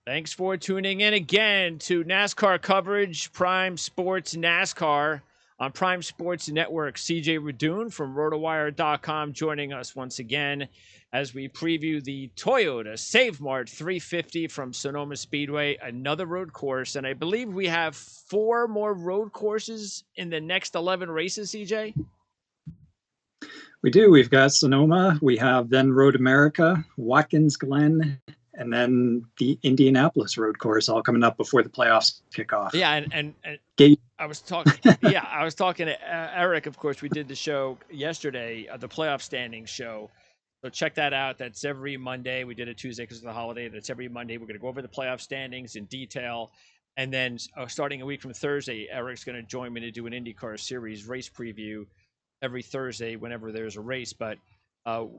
Thanks for tuning in again to NASCAR coverage, Prime Sports NASCAR on Prime Sports Network. CJ Radoon from RotoWire.com joining us once again as we preview the Toyota Save Mart 350 from Sonoma Speedway, another road course. And I believe we have 4 more road courses in the next 11 races, CJ? We do. We've got Sonoma. We have then Road America, Watkins Glen, and then the Indianapolis road course all coming up before the playoffs kick off. Yeah, and I was talking. I was talking to Eric. Of course, we did the show yesterday, the playoff standings show. So check that out. That's every Monday. We did it Tuesday because of the holiday. That's every Monday. We're going to go over the playoff standings in detail, and then starting a week from Thursday, Eric's going to join me to do an IndyCar Series race preview every Thursday whenever there's a race. But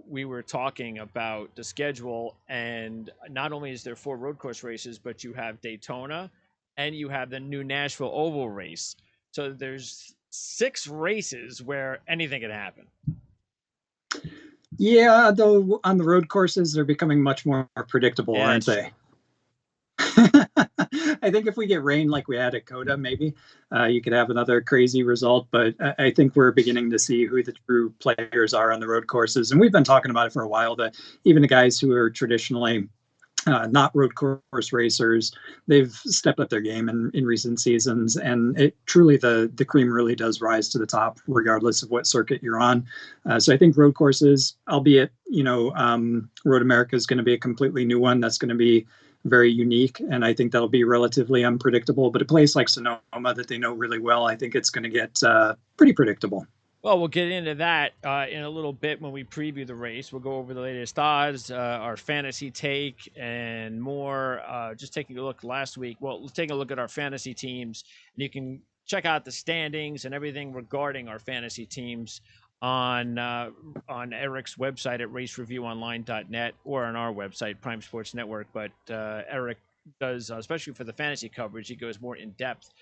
we were talking about the schedule, and not only is there 4 road course races, but you have Daytona and you have the new Nashville Oval race. So there's 6 races where anything can happen. Yeah, though on the road courses, they're becoming much more predictable, aren't they? I think if we get rain like we had at Coda, maybe you could have another crazy result. But I think we're beginning to see who the true players are on the road courses. And we've been talking about it for a while, that even the guys who are traditionally not road course racers, they've stepped up their game in recent seasons. And it truly, the cream really does rise to the top, regardless of what circuit you're on. So I think road courses, albeit, Road America is going to be a completely new one. That's going to be very unique, and I think that'll be relatively unpredictable. But a place like Sonoma that they know really well, I think it's going to get pretty predictable. Well, we'll get into that in a little bit when we preview the race. We'll go over the latest odds, our fantasy take, and more. Just taking a look last week. Well, let's take a look at our fantasy teams, and you can check out the standings and everything regarding our fantasy teams on Eric's website at racereviewonline.net or on our website, Prime Sports Network. But Eric does, especially for the fantasy coverage, he goes more in depth,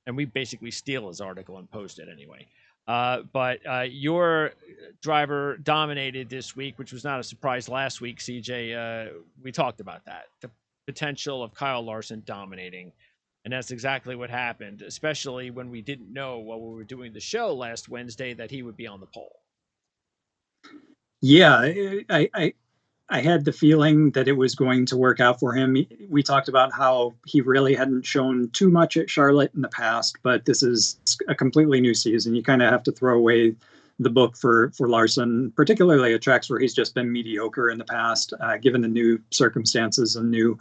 and we basically steal his article and post it anyway. But your driver dominated this week, which was not a surprise last week, CJ. We talked about that, the potential of Kyle Larson dominating. And that's exactly what happened, especially when we didn't know while we were doing the show last Wednesday that he would be on the pole. Yeah, I had the feeling that it was going to work out for him. We talked about how he really hadn't shown too much at Charlotte in the past, but this is a completely new season. You kind of have to throw away the book for Larson, particularly at tracks where he's just been mediocre in the past, given the new circumstances and new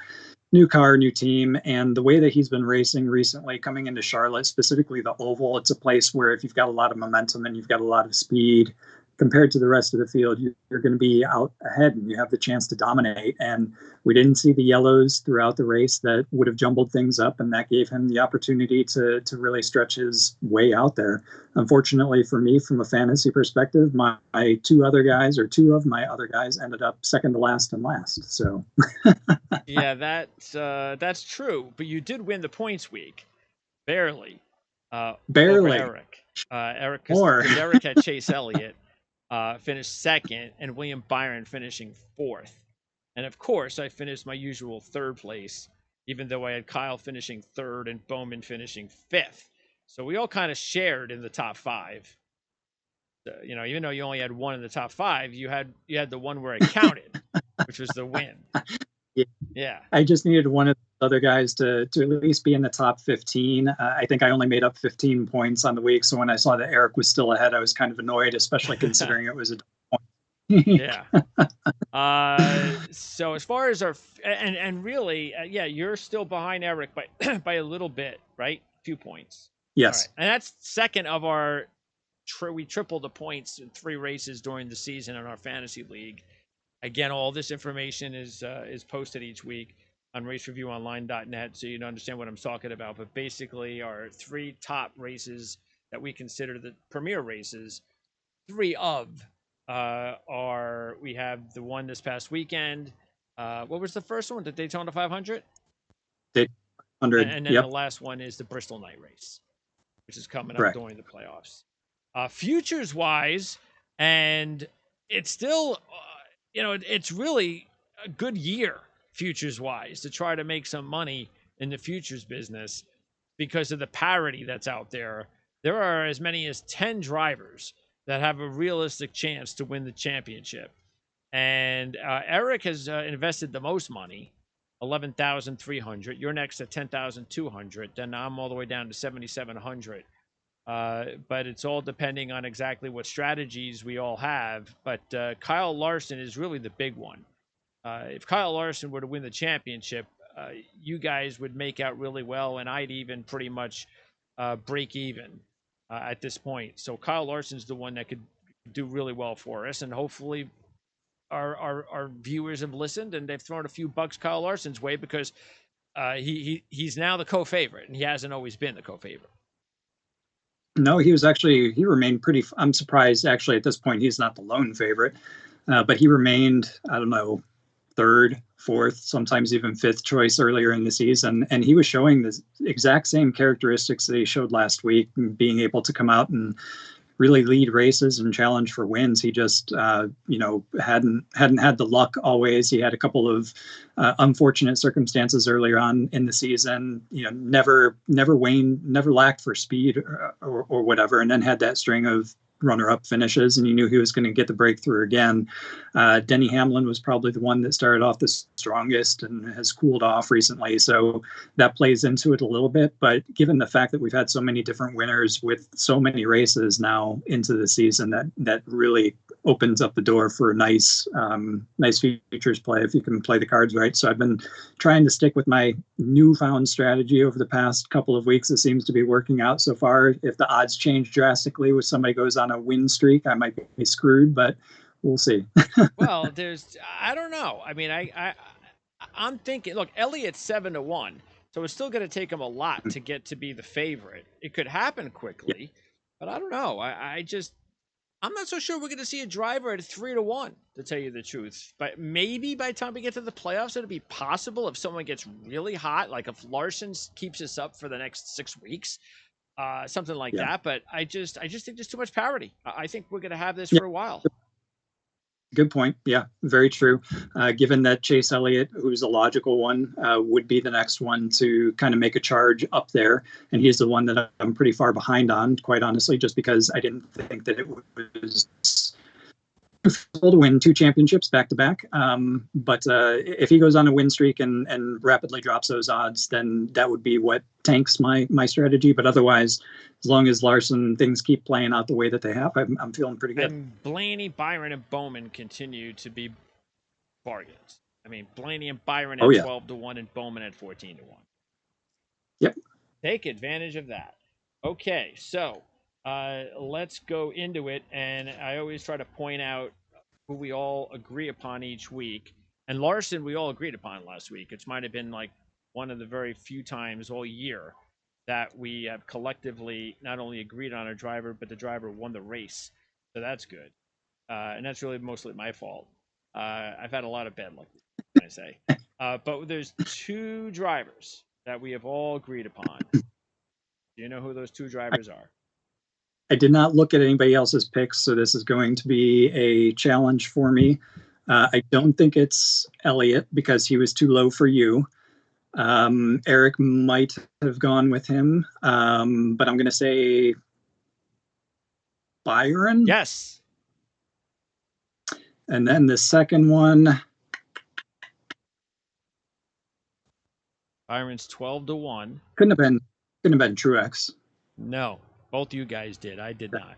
car, new team, and the way that he's been racing recently coming into Charlotte, specifically the oval. It's a place where if you've got a lot of momentum and you've got a lot of speed compared to the rest of the field, you're going to be out ahead and you have the chance to dominate. And we didn't see the yellows throughout the race that would have jumbled things up, and that gave him the opportunity to really stretch his way out there. Unfortunately for me, from a fantasy perspective, my two of my other guys ended up second to last and last. So yeah, that's true. But you did win the points week, barely. Barely. Over Eric, because Eric had Chase Elliott finished second, and William Byron finishing 4th. And of course, I finished my usual 3rd place, even though I had Kyle finishing 3rd and Bowman finishing 5th. So we all kind of shared in the top 5. Even though you only had one in the top 5, you had the one where it counted, which was the win. Yeah. I just needed one of the other guys to at least be in the top 15. I think I only made up 15 points on the week. So when I saw that Eric was still ahead, I was kind of annoyed, especially considering it was a point. Yeah. So as far as our and really, you're still behind Eric by a little bit, right? A few points. Yes. Right. And that's second of our. We tripled the points in 3 races during the season in our fantasy league. Again, all this information is posted each week on racereviewonline.net, so you understand what I'm talking about. But basically, our 3 top races that we consider the premier races, 3 of we have the one this past weekend. What was the first one? The Daytona 500? Daytona 500. And then the last one is the Bristol Night Race, which is coming up during the playoffs. Futures-wise, and it's still, it's really a good year futures wise, to try to make some money in the futures business because of the parity that's out there. There are as many as 10 drivers that have a realistic chance to win the championship. And Eric has invested the most money, 11,300. You're next at 10,200. Then I'm all the way down to 7,700. But it's all depending on exactly what strategies we all have. But Kyle Larson is really the big one. If Kyle Larson were to win the championship, you guys would make out really well, and I'd even pretty much break even at this point. So Kyle Larson's the one that could do really well for us, and hopefully our viewers have listened and they've thrown a few bucks Kyle Larson's way, because he's now the co-favorite, and he hasn't always been the co-favorite. No, he remained pretty. I'm surprised actually at this point he's not the lone favorite, but he remained, I don't know, third, fourth, sometimes even fifth choice earlier in the season. And he was showing the exact same characteristics that he showed last week, being able to come out and really lead races and challenge for wins. He just, hadn't had the luck always. He had a couple of unfortunate circumstances earlier on in the season, never lacked for speed or whatever. And then had that string of runner-up finishes, and you knew he was going to get the breakthrough again. Denny Hamlin was probably the one that started off the strongest and has cooled off recently, so that plays into it a little bit. But given the fact that we've had so many different winners with so many races now into the season, that really opens up the door for a nice futures play if you can play the cards right. So I've been trying to stick with my newfound strategy over the past couple of weeks. It seems to be working out so far. If the odds change drastically, if somebody goes on a win streak, I might be screwed, but we'll see. Well, I don't know. I mean, I'm thinking, look, Elliott's 7-1, so it's still going to take him a lot to get to be the favorite. It could happen quickly, but I don't know. I'm not so sure we're going to see a driver at 3-1, to tell you the truth. But maybe by the time we get to the playoffs, it'll be possible if someone gets really hot, like if Larson keeps us up for the next 6 weeks, something like that. But I just think there's too much parity. I think we're going to have this for a while. Good point. Yeah, very true. Given that Chase Elliott, who's a logical one, would be the next one to kind of make a charge up there. And he's the one that I'm pretty far behind on, quite honestly, just because I didn't think that it was possible to win 2 championships back to back. But if he goes on a win streak and rapidly drops those odds, then that would be what tanks my strategy. But otherwise, as long as Larson, things keep playing out the way that they have, I'm feeling pretty good. And Blaney, Byron, and Bowman continue to be bargains. I mean, Blaney and Byron at 12-1 and Bowman at 14-1. Yep. Take advantage of that. Okay, so let's go into it. And I always try to point out who we all agree upon each week. And Larson, we all agreed upon last week. It might have been like one of the very few times all year that we have collectively not only agreed on a driver, but the driver won the race. So that's good. And that's really mostly my fault. I've had a lot of bad luck, can I say. But there's 2 drivers that we have all agreed upon. Do you know who those 2 drivers are? I did not look at anybody else's picks, so this is going to be a challenge for me. I don't think it's Elliot because he was too low for you. Eric might have gone with him, but I'm going to say Byron. Yes. And then the second one. Byron's 12-1. Couldn't have been Truex. No, both you guys did. I did not.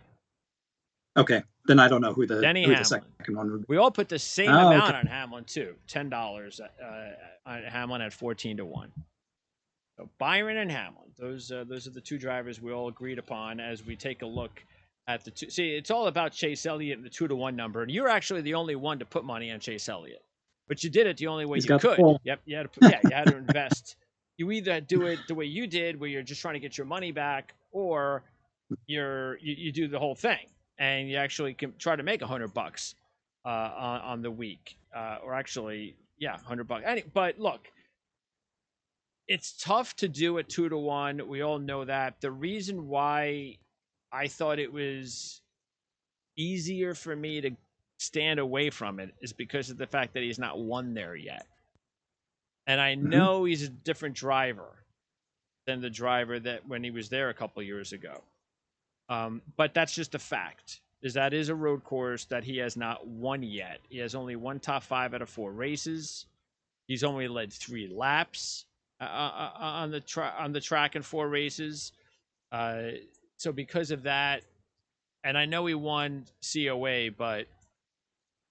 Okay, then I don't know who the Hamlin. Second one would be. We all put the same amount on Hamlin too. $10 on Hamlin at 14-1. So Byron and Hamlin, those are the 2 drivers we all agreed upon as we take a look at the 2. See, it's all about Chase Elliott and the 2-1 number, and you're actually the only one to put money on Chase Elliott, but you did it the only way you could. Yep, you had to. You had to invest. You either do it the way you did, where you're just trying to get your money back, or you do the whole thing and you actually can try to make $100 on the week, or actually, $100. But look, it's tough to do at 2-1. We all know that. The reason why I thought it was easier for me to stand away from it is because of the fact that he's not won there yet. And I know he's a different driver than the driver that when he was there a couple years ago. But that's just a fact. That is a road course that he has not won yet. He has only won top 5 out of 4 races. He's only led 3 laps on the track in 4 races. So because of that, and I know he won COA, but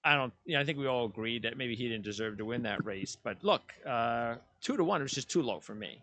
I think we all agreed that maybe he didn't deserve to win that race. But look, 2-1 was just too low for me.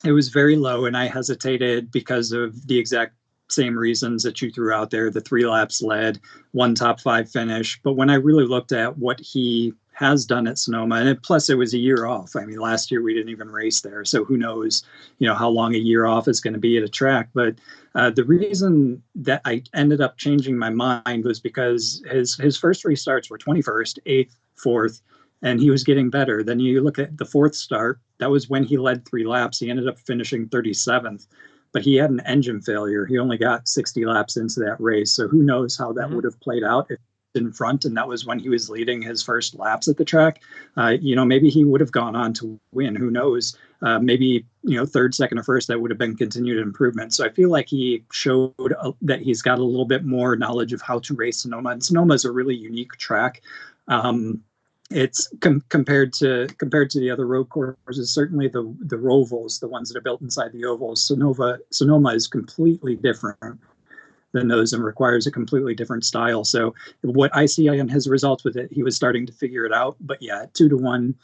It was very low, and I hesitated because of the exact same reasons that you threw out there. The 3 laps led, 1 top 5 finish. But when I really looked at what he has done at Sonoma, and plus it was a year off. I mean, last year we didn't even race there, so who knows, how long a year off is going to be at a track. But the reason that I ended up changing my mind was because his first 3 starts were 21st, 8th, 4th, and he was getting better. Then you look at the 4th start, that was when he led 3 laps. He ended up finishing 37th, but he had an engine failure. He only got 60 laps into that race, so who knows how that would have played out if in front, and that was when he was leading his first laps at the track. Maybe he would have gone on to win. Who knows? Maybe 3rd, 2nd, or 1st, that would have been continued improvement. So I feel like he showed that he's got a little bit more knowledge of how to race Sonoma. And Sonoma is a really unique track. It's compared to the other road courses, certainly the Rovals, the ones that are built inside the ovals. Sonoma is completely different than those and requires a completely different style. So what I see on his results with it, he was starting to figure it out. But yeah, 2-1,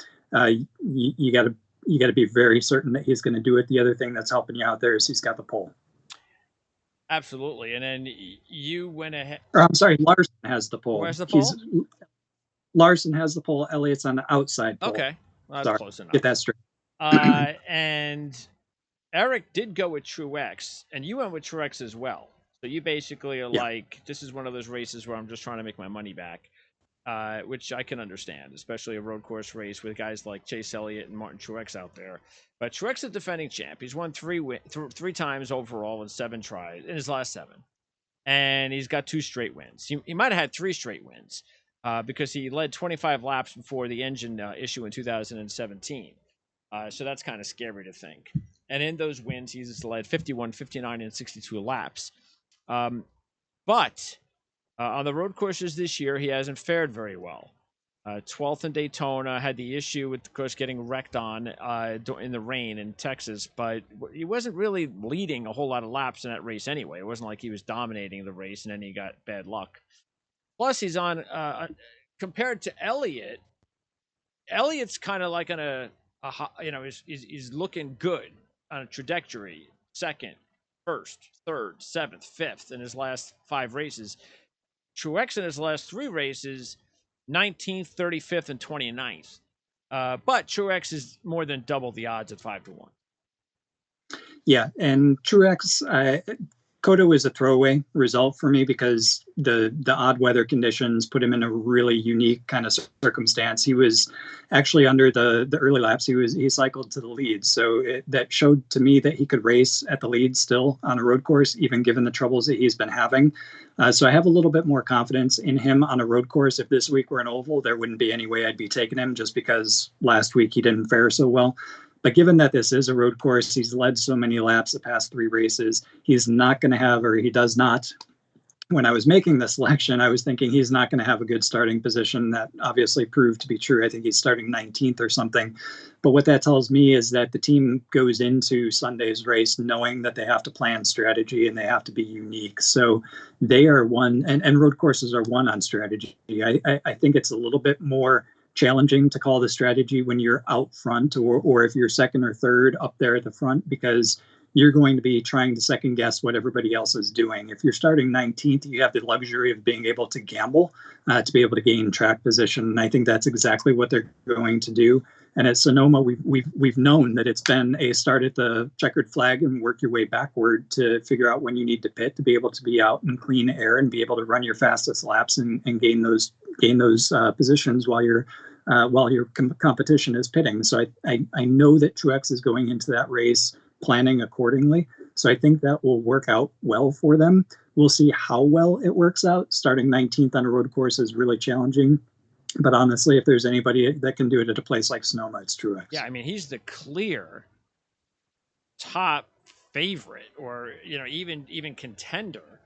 you got to be very certain that he's going to do it. The other thing that's helping you out there is he's got the pole. Absolutely. And then you went ahead. Or, I'm sorry, Larson has the pole. Where's the pole? Larson has the pole. Elliott's on the outside pole. Okay. Well, that's close enough. Get that straight. And Eric did go with Truex, and you went with Truex as well. So you basically are like, this is one of those races where I'm just trying to make my money back, which I can understand, especially a road course race with guys like Chase Elliott and Martin Truex out there. But Truex is a defending champ. He's won 3 times overall in 7 tries, in his last 7. And he's got 2 straight wins. He might have had 3 straight wins because he led 25 laps before the engine issue in 2017. So that's kind of scary to think. And in those wins, he's led 51, 59, and 62 laps. But on the road courses this year, he hasn't fared very well. 12th in Daytona, had the issue with, of course, getting wrecked on in the rain in Texas, but he wasn't really leading a whole lot of laps in that race anyway. It wasn't like he was dominating the race and then he got bad luck. Plus, he's on, compared to Elliott, Elliott's kind of like on he's looking good on a trajectory, 2nd, 1st, 3rd, 7th, 5th in his last 5 races. Truex in his last 3 races, 19th, 35th, and 29th. But Truex is more than double the odds at 5-1. Yeah, and Truex, Coda was a throwaway result for me because the odd weather conditions put him in a really unique kind of circumstance. He was actually under the early laps. He cycled to the lead, so that showed to me that he could race at the lead still on a road course, even given the troubles that he's been having. So I have a little bit more confidence in him on a road course. If this week were an oval, there wouldn't be any way I'd be taking him just because last week he didn't fare so well. But given that this is a road course, he's led so many laps the past 3 races, he's not going to have, or he does not. When I was making the selection, I was thinking he's not going to have a good starting position. That obviously proved to be true. I think he's starting 19th or something. But what that tells me is that the team goes into Sunday's race knowing that they have to plan strategy and they have to be unique. So they are one, and road courses are one on strategy. I think it's a little bit more challenging to call the strategy when you're out front or if you're 2nd or 3rd up there at the front, because you're going to be trying to second guess what everybody else is doing. If you're starting 19th, you have the luxury of being able to gamble to be able to gain track position. And I think that's exactly what they're going to do. And at Sonoma, we've known that it's been a start at the checkered flag and work your way backward to figure out when you need to pit to be able to be out in clean air and be able to run your fastest laps and gain those positions while your competition is pitting. So I know that Truex is going into that race planning accordingly. So I think that will work out well for them. We'll see how well it works out. Starting 19th on a road course is really challenging. But honestly, if there's anybody that can do it at a place like Sonoma, it's Truex. Yeah, I mean, he's the clear top favorite, or even contender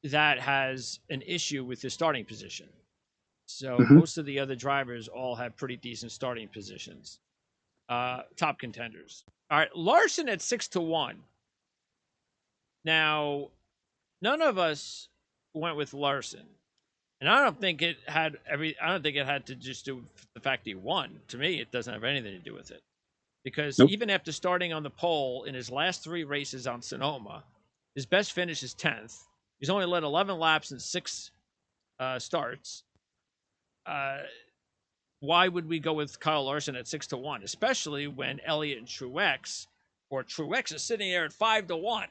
that has an issue with his starting position. So Mm-hmm. most of the other drivers all have pretty decent starting positions. Top contenders. All right, Larson at 6-1. Now, none of us went with Larson, and I don't think it had to just do with the fact he won. To me, it doesn't have anything to do with it, because Nope. even after starting on the pole in his last 3 races on Sonoma, his best finish is 10th. He's only led 11 laps in 6 starts. Why would we go with Kyle Larson at 6-1, especially when Elliott and Truex is sitting there at 5-1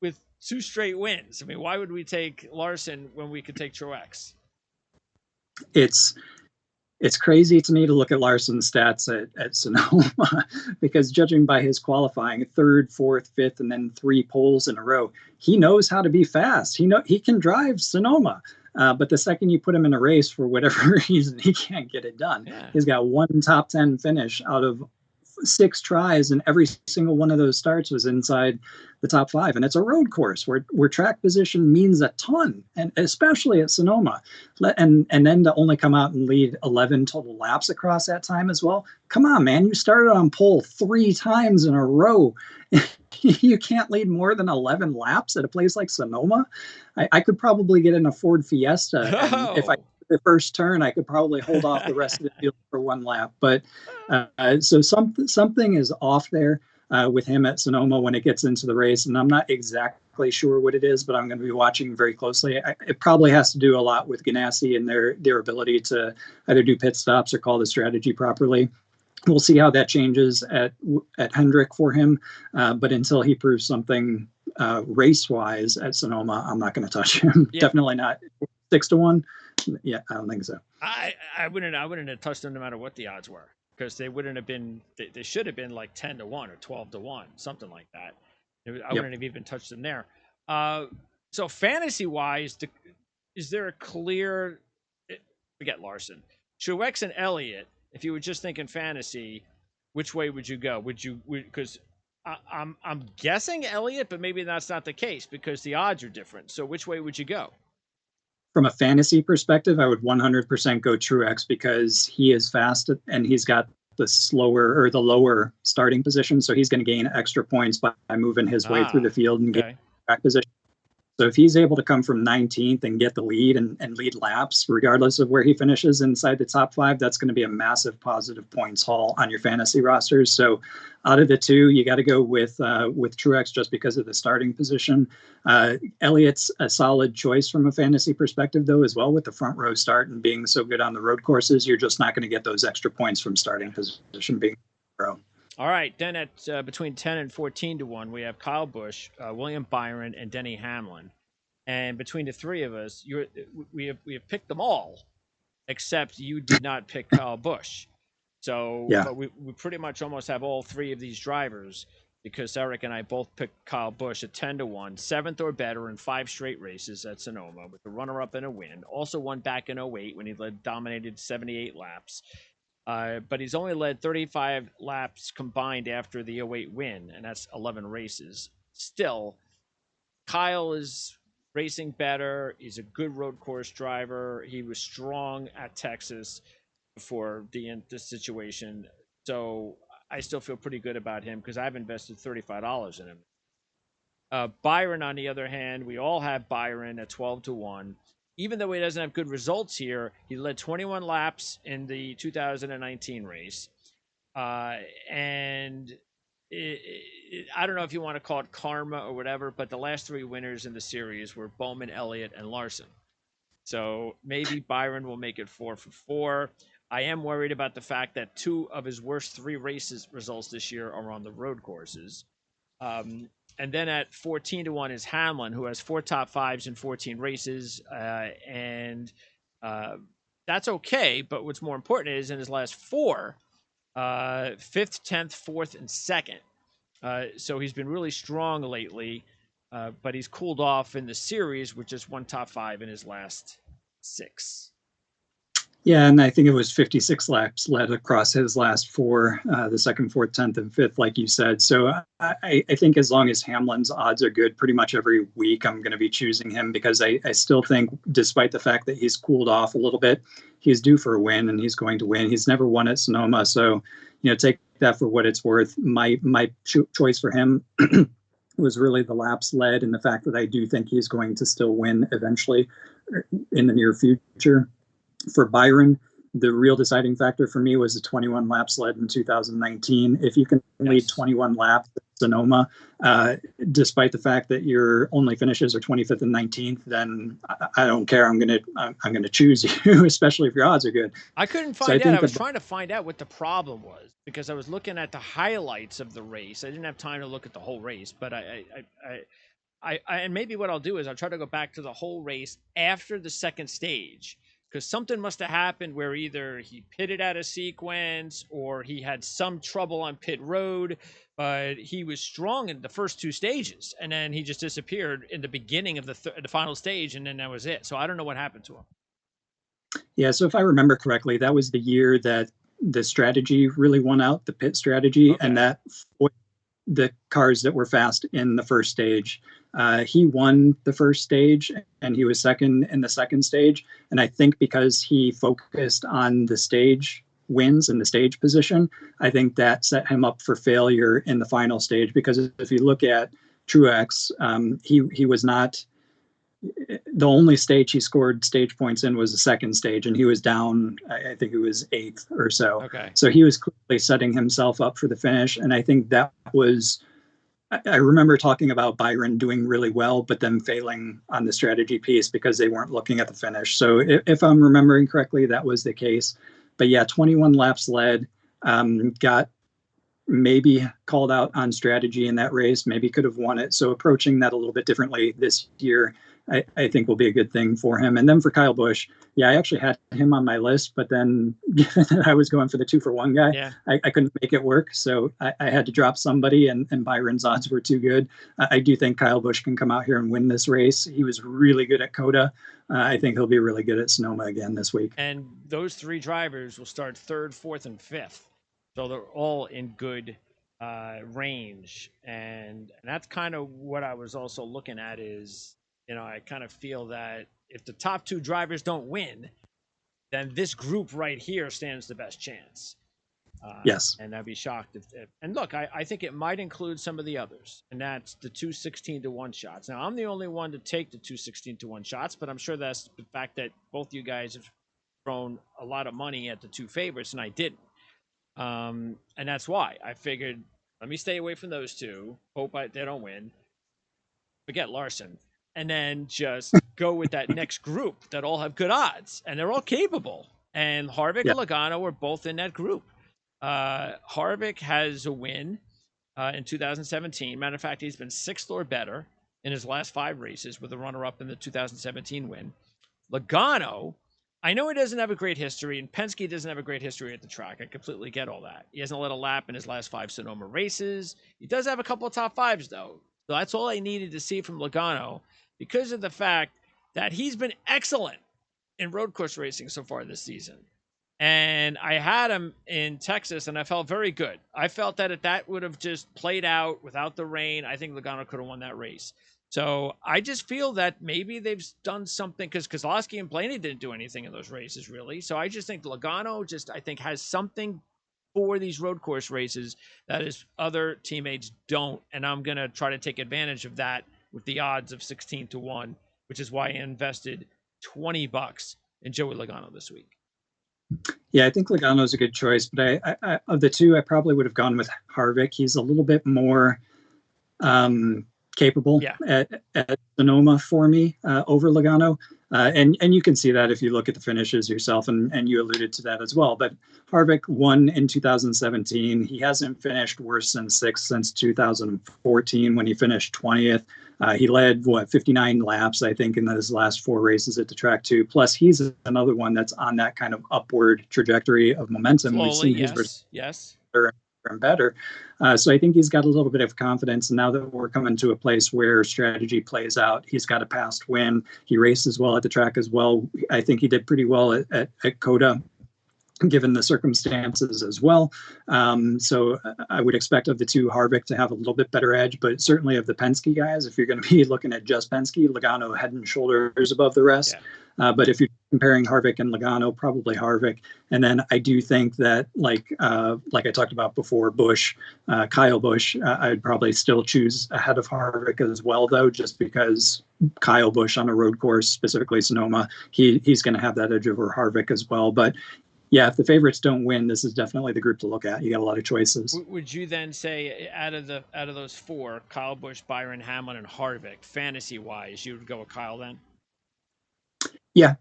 with 2 straight wins? I mean, why would we take Larson when we could take Truex? It's crazy to me to look at Larson's stats at Sonoma because judging by his qualifying, 3rd, 4th, 5th, and then 3 poles in a row, he knows how to be fast. He can drive Sonoma. But the second you put him in a race, for whatever reason, he can't get it done. Yeah. He's got 1 top 10 finish out of 6 tries, and every single one of those starts was inside the top 5. And it's a road course where track position means a ton, and especially at Sonoma. And then to only come out and lead 11 total laps across that time as well. Come on, man! You started on pole 3 times in a row. You can't lead more than 11 laps at a place like Sonoma. I could probably get in a Ford Fiesta, and if I the first turn, I could probably hold off the rest of the field for 1 lap. But so something is off there with him at Sonoma when it gets into the race, and I'm not exactly sure what it is, but I'm going to be watching very closely. It probably has to do a lot with Ganassi and their ability to either do pit stops or call the strategy properly. We'll see how that changes at Hendrick for him, but until he proves something race-wise at Sonoma, I'm not going to touch him. Yeah. Definitely not 6-1. Yeah, I don't think so. I wouldn't have touched them no matter what the odds were, because they wouldn't have been. They should have been like 10-1 or 12-1, something like that. I wouldn't have even touched them there. So fantasy-wise, is there a clear? Forget Larson, Truex, and Elliott. If you were just thinking fantasy, which way would you go? Because I'm guessing Elliott, but maybe that's not the case because the odds are different. So which way would you go? From a fantasy perspective, I would 100% go Truex because he is fast and he's got the slower or the lower starting position. So he's going to gain extra points by moving his way through the field and get track position. So if he's able to come from 19th and get the lead and lead laps, regardless of where he finishes inside the top 5, that's going to be a massive positive points haul on your fantasy rosters. So out of the 2, you got to go with Truex just because of the starting position. Elliott's a solid choice from a fantasy perspective, though, as well, with the front row start and being so good on the road courses. You're just not going to get those extra points from starting position being row. All right, then at between 10 and 14-1, we have Kyle Busch, William Byron, and Denny Hamlin. And between the 3 of us, we have picked them all, except you did not pick Kyle Busch. So yeah. But we pretty much almost have all 3 of these drivers because Eric and I both picked Kyle Busch at 10-1, 7th or better in 5 straight races at Sonoma with the runner-up and a win. Also won back in 08 when he dominated 78 laps. But he's only led 35 laps combined after the 08 win, and that's 11 races. Still, Kyle is racing better. He's a good road course driver. He was strong at Texas before this situation. So I still feel pretty good about him because I've invested $35 in him. Byron, on the other hand, we all have Byron at 12-1. Even though he doesn't have good results here, he led 21 laps in the 2019 race. And I don't know if you want to call it karma or whatever, but the last 3 winners in the series were Bowman, Elliott, and Larson. So maybe Byron will make it 4 for 4. I am worried about the fact that 2 of his worst 3 races results this year are on the road courses. And then at 14-1 is Hamlin, who has 4 top 5s in 14 races. And that's okay. But what's more important is in his last 4, 5th, 10th, 4th, and 2nd. So he's been really strong lately. But he's cooled off in the series with just 1 top 5 in his last 6. Yeah, and I think it was 56 laps led across his last four, the second, fourth, 10th, and fifth, like you said. So I think as long as Hamlin's odds are good, pretty much every week I'm going to be choosing him because I still think, despite the fact that he's cooled off a little bit, he's due for a win and he's going to win. He's never won at Sonoma. So, take that for what it's worth. My choice for him was really the laps led and the fact that I do think he's going to still win eventually in the near future. For Byron, the real deciding factor for me was the 21 laps led in 2019. If you can lead 21 laps at Sonoma, despite the fact that your only finishes are 25th and 19th, then I don't care. I'm gonna choose you, especially if your odds are good. I couldn't find out. I was trying to find out what the problem was because I was looking at the highlights of the race. I didn't have time to look at the whole race, but I and maybe what I'll do is I'll try to go back to the whole race after the second stage. Because something must have happened where either he pitted out of sequence or he had some trouble on pit road, but he was strong in the first two stages, and then he just disappeared in the beginning of the final stage, and then that was it. So I don't know what happened to him. Yeah, so if I remember correctly, that was the year that the strategy really won out, the pit strategy, and that the cars that were fast in the first stage. He won the first stage and he was second in the second stage. And I think because he focused on the stage wins and the stage position, I think that set him up for failure in the final stage. Because if you look at Truex, he was not, the only stage he scored stage points in was the second stage, and he was down, I think it was 8th or so. Okay. So he was clearly setting himself up for the finish. And I think that was, I remember talking about Byron doing really well, but then failing on the strategy piece because they weren't looking at the finish. So if I'm remembering correctly, that was the case. But yeah, 21 laps led, got maybe called out on strategy in that race, maybe could have won it. So approaching that a little bit differently this year, I think will be a good thing for him. And then for Kyle Busch, yeah, I actually had him on my list, but then given that I was going for the 2-for-1 guy, I couldn't make it work. So I had to drop somebody, and Byron's odds were too good. I do think Kyle Busch can come out here and win this race. He was really good at COTA. I think he'll be really good at Sonoma again this week. And those three drivers will start 3rd, 4th, and 5th. So they're all in good range. And that's kind of what I was also looking at is, I kind of feel that if the top two drivers don't win, then this group right here stands the best chance. Yes. And I'd be shocked if and look, I think it might include some of the others, and that's the 2 16-to-1 shots. Now, I'm the only one to take the 2 16-to-1 shots, but I'm sure that's the fact that both you guys have thrown a lot of money at the two favorites, and I didn't. And that's why I figured, let me stay away from those two, hope they don't win, forget Larson, and then just go with that next group that all have good odds, and they're all capable. And Harvick and Logano are both in that group. Harvick has a win in 2017. Matter of fact, he's been 6th or better in his last 5 races with a runner-up in the 2017 win. Logano, I know he doesn't have a great history, and Penske doesn't have a great history at the track. I completely get all that. He hasn't led a lap in his last 5 Sonoma races. He does have a couple of top 5s, though. So that's all I needed to see from Logano because of the fact that he's been excellent in road course racing so far this season. And I had him in Texas, and I felt very good. I felt that if that would have just played out without the rain, I think Logano could have won that race. So I just feel that maybe they've done something because Keselowski and Blaney didn't do anything in those races, really. So I just think Logano I think has something for these road course races that his other teammates don't. And I'm going to try to take advantage of that with the odds of 16-to-1, which is why I invested $20 in Joey Logano this week. Yeah, I think Logano is a good choice, but I of the two, I probably would have gone with Harvick. He's a little bit more capable at Sonoma for me over Logano. And you can see that if you look at the finishes yourself, and you alluded to that as well. But Harvick won in 2017. He hasn't finished worse than 6th since 2014 when he finished 20th. He led, 59 laps, I think, in his last 4 races at the track, too. Plus, he's another one that's on that kind of upward trajectory of momentum. Slowly, We've seen yes. and better. So I think he's got a little bit of confidence. And now that we're coming to a place where strategy plays out, he's got a past win. He races well at the track as well. I think he did pretty well at COTA, given the circumstances as well. So I would expect of the two, Harvick to have a little bit better edge, but certainly of the Penske guys, if you're going to be looking at just Penske, Logano head and shoulders above the rest. Yeah. But if you're comparing Harvick and Logano, probably Harvick. And then I do think that, like I talked about before, Busch, Kyle Busch, I'd probably still choose ahead of Harvick as well, though, just because Kyle Busch on a road course, specifically Sonoma, he's going to have that edge over Harvick as well. But yeah, if the favorites don't win, this is definitely the group to look at. You got a lot of choices. Would you then say out of those four, Kyle Busch, Byron, Hamlin, and Harvick, fantasy wise, you would go with Kyle then? Yeah,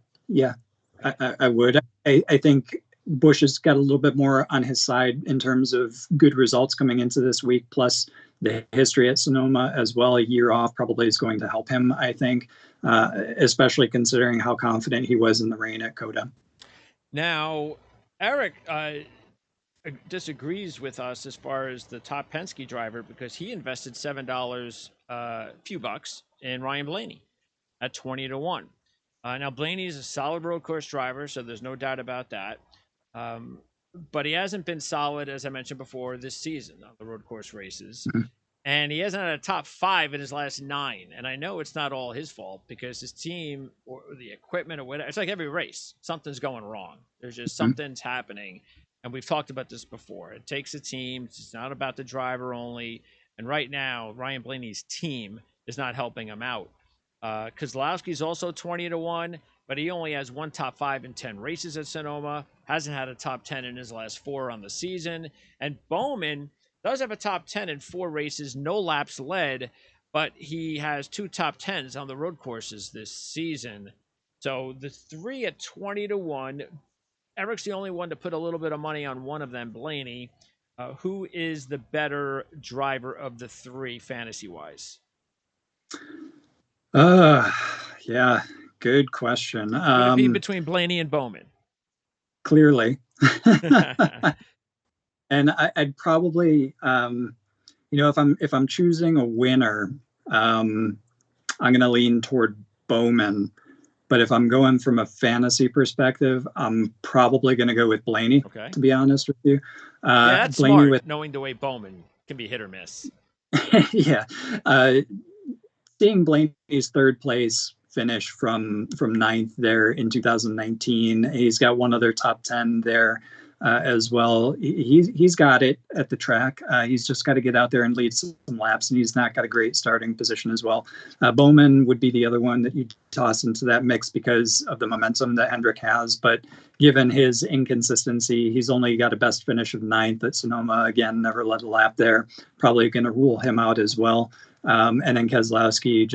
I would. I think Busch has got a little bit more on his side in terms of good results coming into this week, plus the history at Sonoma as well. A year off probably is going to help him, I think, especially considering how confident he was in the rain at COTA. Now, Eric disagrees with us as far as the top Penske driver because he invested $7, few bucks, in Ryan Blaney at 20-1. Now, Blaney is a solid road course driver, so there's no doubt about that. But he hasn't been solid, as I mentioned before, this season on the road course races. Mm-hmm. And he hasn't had a top 5 in his last 9. And I know it's not all his fault because his team or the equipment or whatever, it's like every race, something's going wrong. There's just something's happening. And we've talked about this before. It takes a team. It's not about the driver only. And right now, Ryan Blaney's team is not helping him out. Kozlowski's also 20-1, but he only has one top 5 in 10 races at Sonoma. Hasn't had a top 10 in his last 4 on the season. And Bowman does have a top 10 in 4 races, no laps led, but he has 2 top 10s on the road courses this season. So the 3 at 20-1, Eric's the only one to put a little bit of money on one of them, Blaney. Who is the better driver of the 3 fantasy-wise? Yeah, good question. Would it be between Blaney and Bowman? Clearly. And I'd probably, if I'm choosing a winner, I'm going to lean toward Bowman. But if I'm going from a fantasy perspective, I'm probably going to go with Blaney, to be honest with you. That's Blaney smart, knowing the way Bowman can be hit or miss. Yeah. Seeing Blaney's third place finish from 9th there in 2019, he's got one other top 10 there as well. He's got it at the track. He's just got to get out there and lead some laps, and he's not got a great starting position as well. Bowman would be the other one that you toss into that mix because of the momentum that Hendrick has, but given his inconsistency, he's only got a best finish of 9th at Sonoma. Again, never led a lap there. Probably going to rule him out as well. And then Keselowski,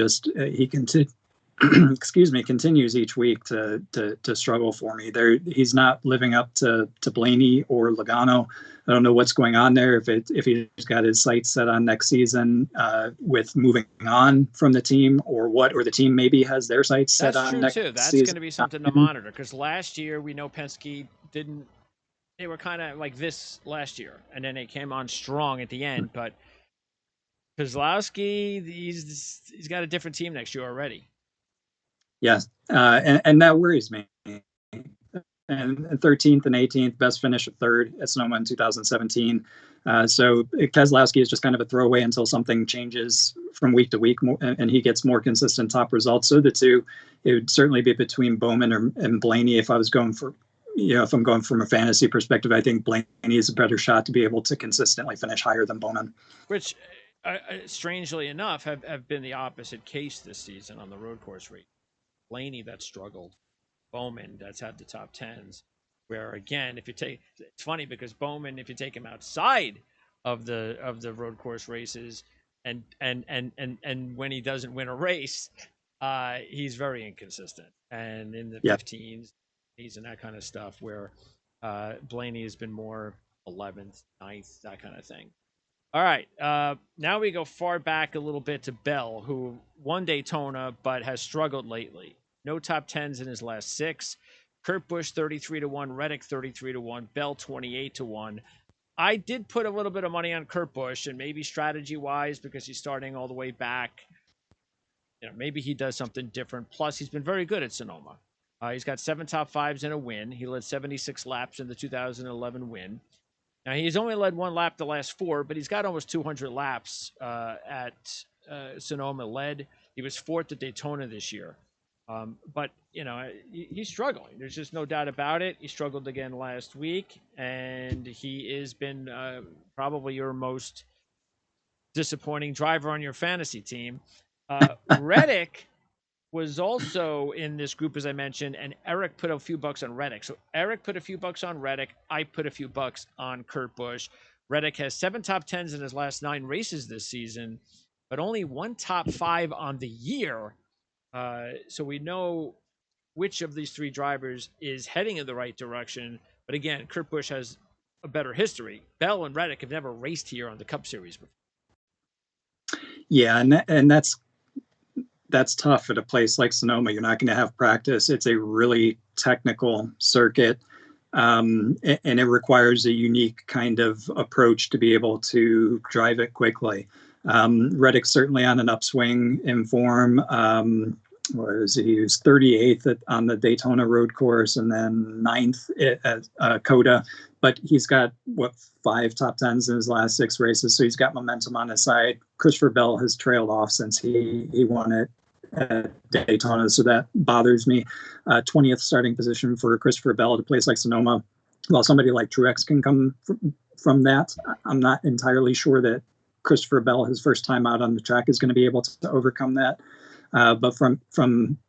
continues each week to struggle for me. He's not living up to Blaney or Logano. I don't know what's going on there. If he's got his sights set on next season with moving on from the team, or the team maybe has their sights set on next season. That's going to be something to monitor because last year we know Penske didn't. They were kind of like this last year, and then they came on strong at the end. But Keselowski, he's got a different team next year already. Yes, and that worries me. And 13th and 18th, best finish of 3rd at Sonoma in 2017. So Keselowski is just kind of a throwaway until something changes from week to week, and he gets more consistent top results. So the two, it would certainly be between Bowman and Blaney. If I was going for, if I'm going from a fantasy perspective, I think Blaney is a better shot to be able to consistently finish higher than Bowman. Which, strangely enough, have been the opposite case this season on the road course rate. Blaney that struggled, Bowman that's had the top 10s. Where again, it's funny because Bowman, if you take him outside of the road course races, and when he doesn't win a race, he's very inconsistent. And in the 15s, he's in that kind of stuff. Where Blaney has been more 11th, 9th, that kind of thing. All right, now we go far back a little bit to Bell, who won Daytona but has struggled lately. No top 10s in his last 6. Kurt Busch 33-1, Reddick 33-1, Bell 28-1. I did put a little bit of money on Kurt Busch, and maybe strategy wise, because he's starting all the way back, maybe he does something different. Plus, he's been very good at Sonoma. He's got 7 top fives and a win. He led 76 laps in the 2011 win. Now, he's only led 1 lap the last 4, but he's got almost 200 laps at Sonoma led. He was 4th at Daytona this year. But, he's struggling. There's just no doubt about it. He struggled again last week, and he has been probably your most disappointing driver on your fantasy team. Reddick was also in this group, as I mentioned, and Eric put a few bucks on Reddick. So Eric put a few bucks on Reddick. I put a few bucks on Kurt Busch. Reddick has 7 top 10s in his last 9 races this season, but only 1 top 5 on the year. So we know which of these 3 drivers is heading in the right direction. But again, Kurt Busch has a better history. Bell and Reddick have never raced here on the Cup Series before. Yeah, and that's tough at a place like Sonoma. You're not going to have practice. It's a really technical circuit, and it requires a unique kind of approach to be able to drive it quickly. Reddick's certainly on an upswing in form. He was 38th on the Daytona road course and then 9th at COTA. But he's got, 5 top 10s in his last 6 races, so he's got momentum on his side. Christopher Bell has trailed off since he won it at Daytona, so that bothers me. 20th starting position for Christopher Bell at a place like Sonoma. While somebody like Truex can come from that, I'm not entirely sure that Christopher Bell, his first time out on the track, is going to be able to overcome that. But from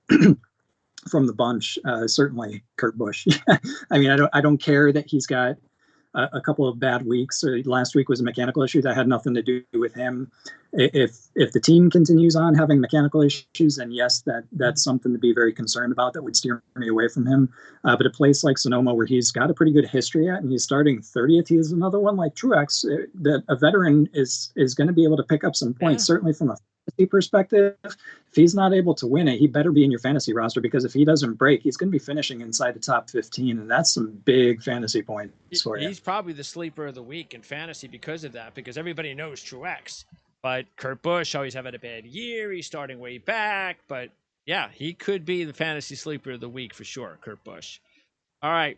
the bunch, certainly Kurt Busch. I mean, I don't care that he's got a couple of bad weeks. Last week was a mechanical issue that had nothing to do with him. If the team continues on having mechanical issues, then yes, that's something to be very concerned about. That would steer me away from him. But a place like Sonoma, where he's got a pretty good history at, and he's starting 30th, he's another one like Truex, that a veteran is going to be able to pick up some points, certainly from a fantasy perspective. If he's not able to win it, he better be in your fantasy roster, because if he doesn't break, he's going to be finishing inside the top 15, and that's some big fantasy points for you. He's probably the sleeper of the week in fantasy because of that, because everybody knows Truex. But Kurt Busch always having a bad year. He's starting way back. But yeah, he could be the fantasy sleeper of the week for sure, Kurt Busch. All right.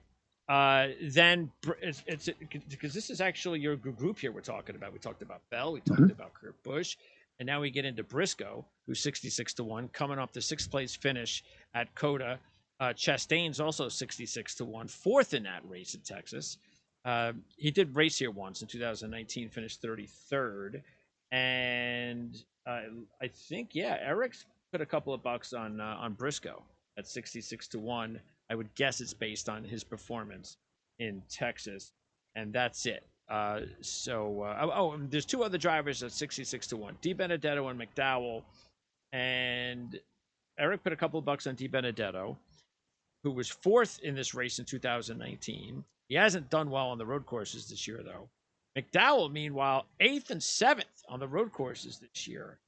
Then it's because this is actually your group here we're talking about. We talked about Bell. We talked about Kurt Busch. And now we get into Briscoe, who's 66-1, coming off the 6th place finish at COTA. Chastain's also 66-1, 4th in that race in Texas. He did race here once in 2019, finished 33rd. And I think, Eric's put a couple of bucks on Briscoe at 66-1. I would guess it's based on his performance in Texas, and that's it. There's 2 other drivers at 66-1, DiBenedetto and McDowell, and Eric put a couple of bucks on DiBenedetto, who was 4th in this race in 2019. He hasn't done well on the road courses this year, though. McDowell, meanwhile, 8th and 7th on the road courses this year.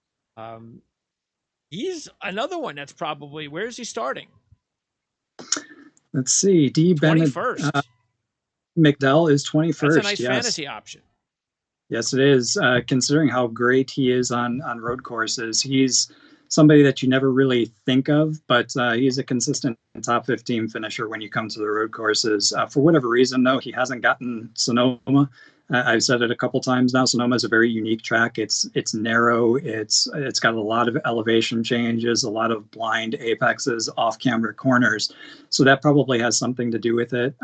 He's another one that's probably, where's he starting? Let's see, 21st. McDowell is 21st. That's a nice fantasy option. Yes, it is. Considering how great he is on road courses, he's somebody that you never really think of, but he's a consistent top 15 finisher when you come to the road courses. For whatever reason, though, he hasn't gotten Sonoma. I've said it a couple times now. Sonoma is a very unique track. It's narrow. It's got a lot of elevation changes, a lot of blind apexes, off-camera corners. So that probably has something to do with it.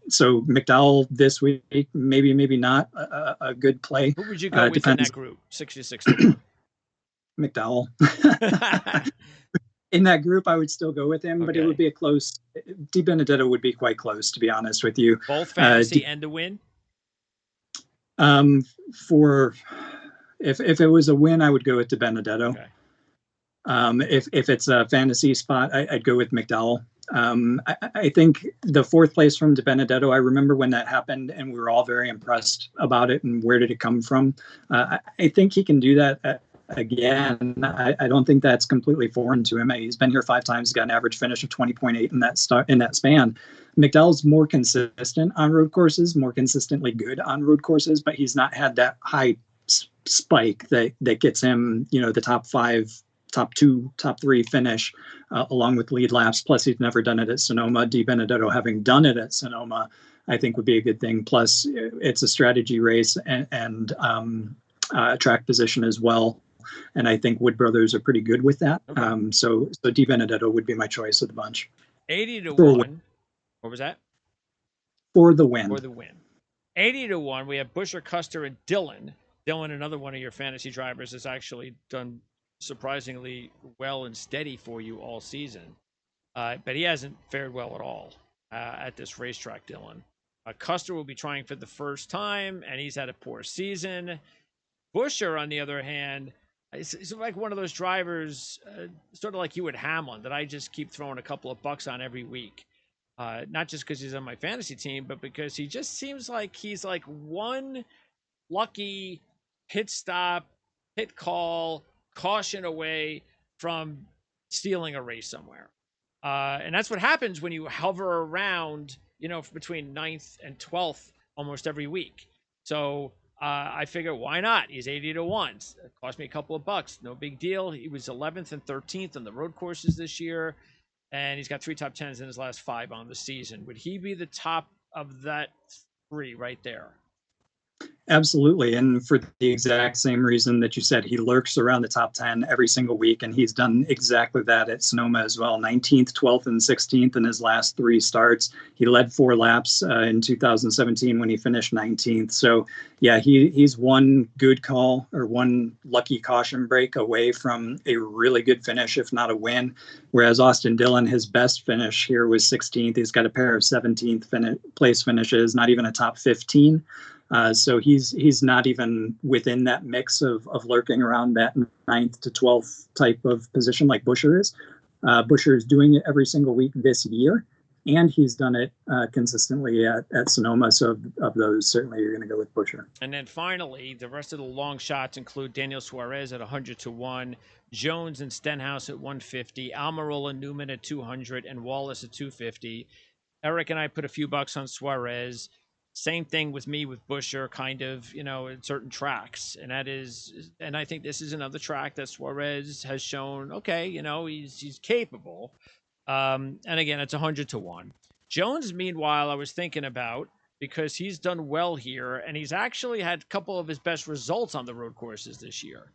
So McDowell this week, maybe not a good play. Who would you go with in that group? 66. McDowell. In that group, I would still go with him, but it would be a close. DiBenedetto would be quite close, to be honest with you. Both fantasy and a win. For if it was a win, I would go with DiBenedetto. Okay. If it's a fantasy spot, I'd go with McDowell. I think the 4th place from DiBenedetto, I remember when that happened, and we were all very impressed about it. And where did it come from? I think he can do that again. I don't think that's completely foreign to him. He's been here 5 times. He's got an average finish of 20.8 in that span. McDowell's more consistent on road courses, more consistently good on road courses, but he's not had that high spike that gets him, the top 5, top 2, top 3 finish, along with lead laps. Plus, he's never done it at Sonoma. DiBenedetto having done it at Sonoma, I think would be a good thing. Plus, it's a strategy race and track position as well. And I think Wood Brothers are pretty good with that. Okay. So DiBenedetto would be my choice of the bunch. 80-1. What was that? For the win. For the win. 80-1. We have Busch, Custer, and Dillon. Dillon, another one of your fantasy drivers, has actually done surprisingly well and steady for you all season. But he hasn't fared well at all at this racetrack, Dillon. Custer will be trying for the first time, and he's had a poor season. Buescher, on the other hand, is like one of those drivers, sort of like you at Hamlin, that I just keep throwing a couple of bucks on every week. Not just because he's on my fantasy team, but because he just seems like he's like one lucky pit stop, pit call, caution away from stealing a race somewhere. And that's what happens when you hover around, between 9th and 12th almost every week. So I figure, why not? He's 80-1. It cost me a couple of bucks. No big deal. He was 11th and 13th on the road courses this year. And he's got 3 top 10s in his last 5 on the season. Would he be the top of that 3 right there? Absolutely. And for the exact same reason that you said, he lurks around the top 10 every single week. And he's done exactly that at Sonoma as well. 19th, 12th, and 16th in his last 3 starts. He led 4 laps in 2017 when he finished 19th. So, yeah, he's one good call or one lucky caution break away from a really good finish, if not a win. Whereas Austin Dillon, his best finish here was 16th. He's got a pair of 17th place finishes, not even a top 15. So he's not even within that mix of lurking around that 9th to 12th type of position like Buescher is. Buescher is doing it every single week this year, and he's done it consistently at Sonoma. So of those, certainly you're going to go with Buescher. And then finally, the rest of the long shots include Daniel Suarez at 100-1, Jones and Stenhouse at 150, Almirola, Newman at 200, and Wallace at 250. Eric and I put a few bucks on Suarez. Same thing with me with Buescher, kind of, in certain tracks. And I think this is another track that Suarez has shown, okay, he's capable. And again, it's 100-1. Jones, meanwhile, I was thinking about, because he's done well here, and he's actually had a couple of his best results on the road courses this year.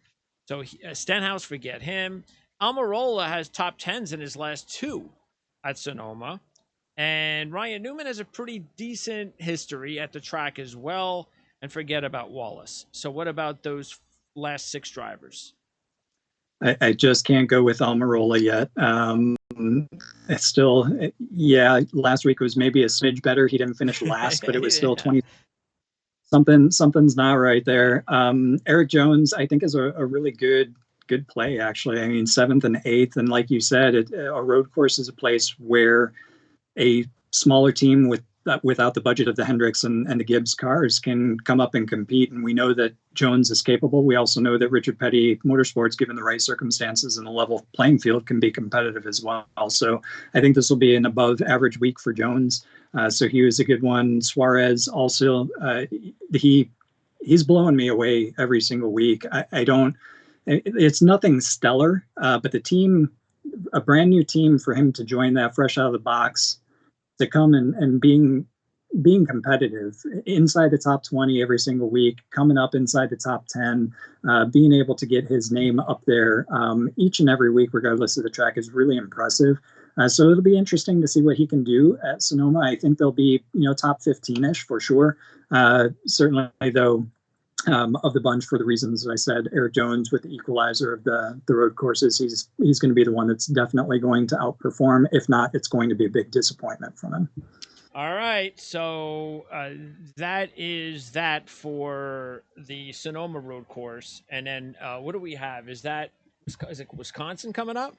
So Stenhouse, forget him. Almirola has top 10s in his last 2 at Sonoma. And Ryan Newman has a pretty decent history at the track as well. And forget about Wallace. So what about those last 6 drivers? I just can't go with Almirola yet. It's still, last week was maybe a smidge better. He didn't finish last, but it was still 20. Something's not right there. Eric Jones, I think, is a really good play, actually. I mean, 7th and 8th. And like you said, a road course is a place where a smaller team without the budget of the Hendricks and the Gibbs cars can come up and compete. And we know that Jones is capable. We also know that Richard Petty Motorsports, given the right circumstances and a level playing field, can be competitive as well. So I think this will be an above average week for Jones. So he was a good one. Suarez also, he's blowing me away every single week. It's nothing stellar, but the team, a brand new team for him to join that fresh out of the box, to come and being competitive inside the top 20 every single week, coming up inside the top 10, being able to get his name up there each and every week, regardless of the track, is really impressive. So it'll be interesting to see what he can do at Sonoma. I think they'll be, top 15-ish for sure. Certainly, though, of the bunch, for the reasons I said, Eric Jones with the equalizer of the road courses, he's going to be the one that's definitely going to outperform. If not, it's going to be a big disappointment from him. All right, so that is that for the Sonoma road course. And then what do we have? Is it Wisconsin coming up?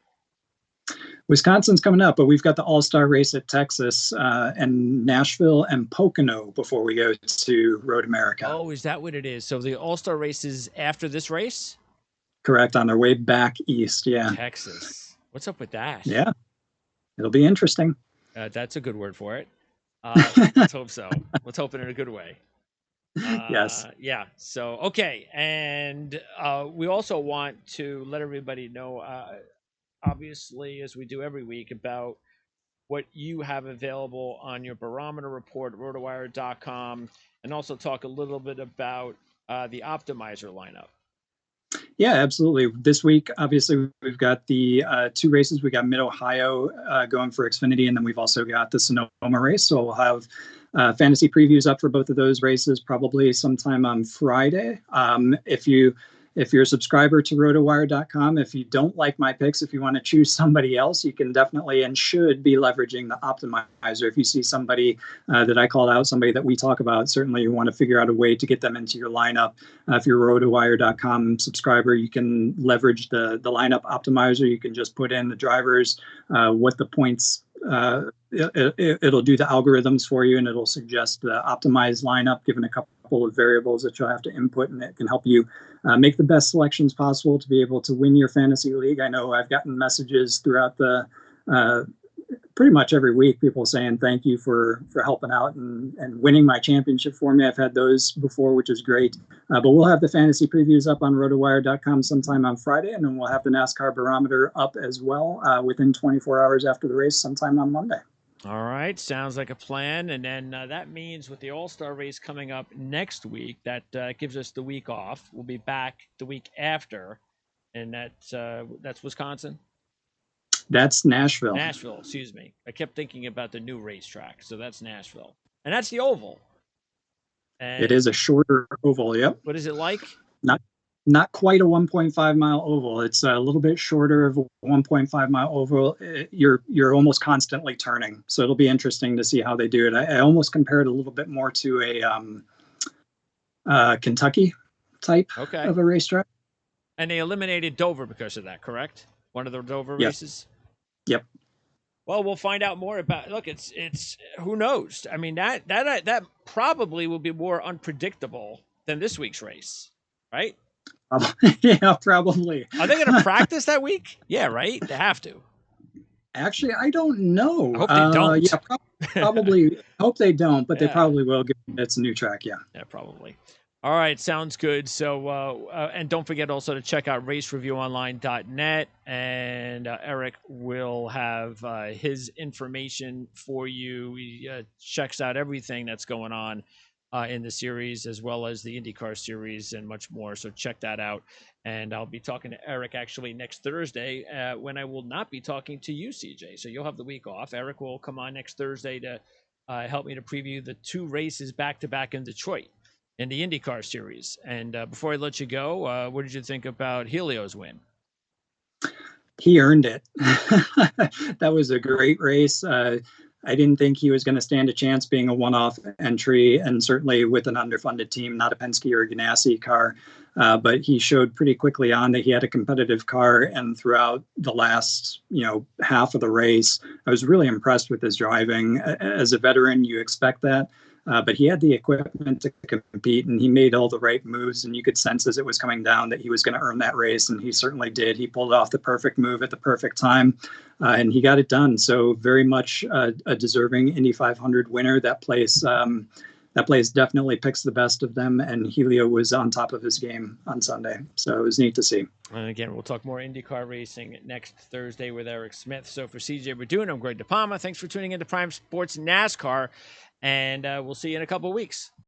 Wisconsin's coming up, but we've got the All-Star race at Texas and Nashville and Pocono before we go to Road America. Oh, is that what it is? So the All-Star race is after this race? Correct, on their way back east, yeah. Texas. What's up with that? Yeah, it'll be interesting. That's a good word for it. Let's hope so. Let's hope it in a good way. Yes. Yeah. So, okay. And we also want to let everybody know, obviously, as we do every week, about what you have available on your barometer report, rotowire.com, and also talk a little bit about the optimizer lineup. Yeah, absolutely. This week, obviously, we've got the two races. We got Mid Ohio going for Xfinity, and then we've also got the Sonoma race. So we'll have fantasy previews up for both of those races probably sometime on Friday. If you're a subscriber to rotowire.com, if you don't like my picks, if you want to choose somebody else, you can definitely and should be leveraging the optimizer. If you see somebody that I called out, somebody that we talk about, certainly you want to figure out a way to get them into your lineup. If you're a rotowire.com subscriber, you can leverage the lineup optimizer. You can just put in the drivers, what the points, it'll do the algorithms for you, and it'll suggest the optimized lineup given a couple of variables that you'll have to input, and it can help you make the best selections possible to be able to win your fantasy league. I know I've gotten messages throughout the pretty much every week, people saying thank you for helping out and winning my championship for me. I've had those before, which is great. But we'll have the fantasy previews up on rotowire.com sometime on Friday, and then we'll have the NASCAR barometer up as well within 24 hours after the race sometime on Monday. All right, sounds like a plan. And then that means with the All-Star race coming up next week, that gives us the week off. We'll be back the week after, and that's Wisconsin. That's Nashville. Nashville, excuse me. I kept thinking about the new racetrack, so that's Nashville, and that's the oval. And it is a shorter oval. Yep. What is it like? Not quite a 1.5 mile oval. It's a little bit shorter of a 1.5 mile oval. You're almost constantly turning, so it'll be interesting to see how they do it. I almost compare it a little bit more to a Kentucky type of a racetrack. And they eliminated Dover because of that, correct? One of the Dover races. Yep. Well, we'll find out more about. Look, it's who knows? I mean, that probably will be more unpredictable than this week's race, right? Yeah, probably. Are they going to practice that week? Yeah, right. They have to. Actually, I don't know. I hope they don't. Yeah, probably. Hope they don't, but they probably will. It's a new track. Yeah. Yeah, probably. All right, sounds good. So, and don't forget also to check out racereviewonline.net, and Eric will have his information for you. He checks out everything that's going on in the series, as well as the IndyCar series and much more. So check that out. And I'll be talking to Eric actually next Thursday when I will not be talking to you, CJ. So you'll have the week off. Eric will come on next Thursday to help me to preview the two races back-to-back in Detroit in the IndyCar series. And before I let you go, what did you think about Helio's win? He earned it. That was a great race. I didn't think he was going to stand a chance being a one-off entry, and certainly with an underfunded team, not a Penske or a Ganassi car. But he showed pretty quickly on that he had a competitive car, and throughout the last, half of the race, I was really impressed with his driving. As a veteran, you expect that. But he had the equipment to compete, and he made all the right moves, and you could sense as it was coming down that he was going to earn that race, and he certainly did. He pulled off the perfect move at the perfect time, and he got it done. So very much a deserving Indy 500 winner. That place definitely picks the best of them, and Helio was on top of his game on Sunday. So it was neat to see. And again, we'll talk more IndyCar racing next Thursday with Eric Smith. So for CJ Verdun, I'm Greg DePalma. Thanks for tuning in to Prime Sports NASCAR. And we'll see you in a couple of weeks.